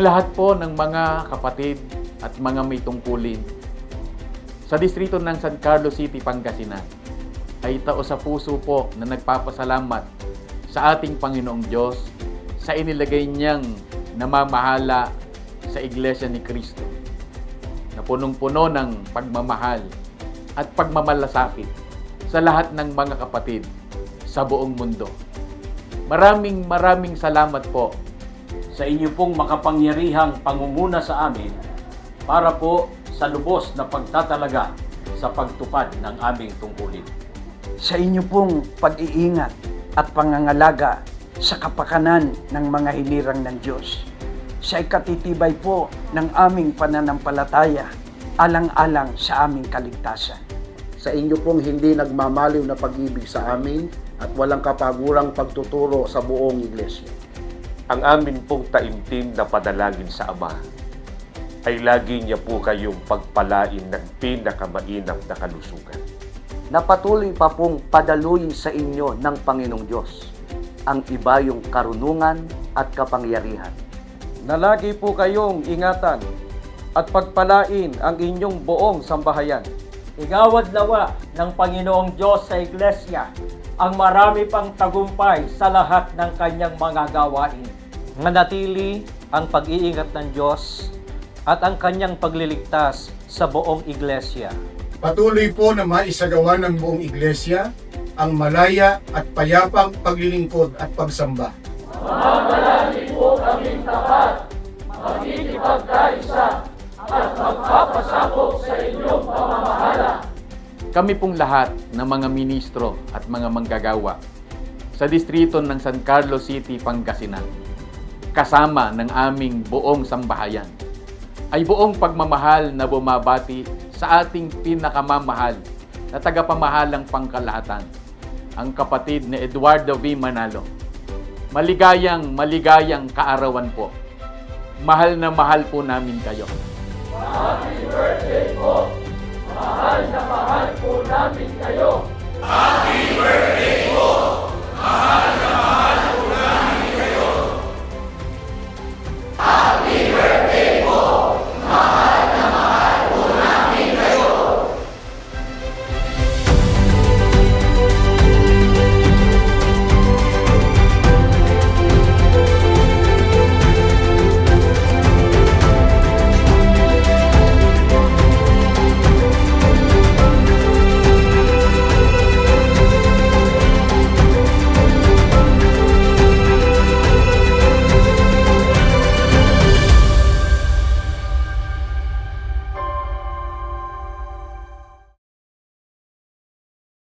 Ang lahat po ng mga kapatid at mga may tungkulin sa distrito ng San Carlos City, Pangasinan ay tao sa puso po na nagpapasalamat sa ating Panginoong Diyos sa inilagay niyang namamahala sa Iglesia ni Cristo na punong-puno ng pagmamahal at pagmamalasakit sa lahat ng mga kapatid sa buong mundo. Maraming salamat po sa inyo pong makapangyarihang pangunguna sa amin para po sa lubos na pagtatalaga sa pagtupad ng aming tungkulin. Sa inyo pong pag-iingat at pangangalaga sa kapakanan ng mga hinirang ng Diyos, sa ikatitibay po ng aming pananampalataya alang-alang sa aming kaligtasan. Sa inyo pong hindi nagmamaliw na pag-ibig sa amin at walang kapagurang pagtuturo sa buong iglesia. Ang amin pong taimtim na padalangin sa Ama ay lagi niya po kayong pagpalain ng pinakamainam na kalusugan. Na patuloy pa pong padaluyin sa inyo ng Panginoong Diyos ang ibayong karunungan at kapangyarihan. Na lagi po kayong ingatan at pagpalain ang inyong buong sambahayan. Igawad nawa ng Panginoong Diyos sa Iglesia ang marami pang tagumpay sa lahat ng kanyang mga gawain. Manatili ang pag-iingat ng Diyos at ang kanyang pagliligtas sa buong Iglesia. Patuloy po na maisagawa ng buong Iglesia ang malaya at payapang paglilingkod at pagsamba. Mamalagi po kaming tapat, makikipagkaisa at magpapasakop sa inyong pamamahala. Kami pong lahat ng mga ministro at mga manggagawa sa distrito ng San Carlos City, Pangasinan, kasama ng aming buong sambahayan, ay buong pagmamahal na bumabati sa ating pinakamamahal na tagapamahalang pangkalahatan, ang kapatid ni Eduardo V. Manalo. Maligayang kaarawan po. Mahal na mahal po namin kayo. Happy birthday po! Mahal na mahal po namin kayo! Happy birthday po! Mahal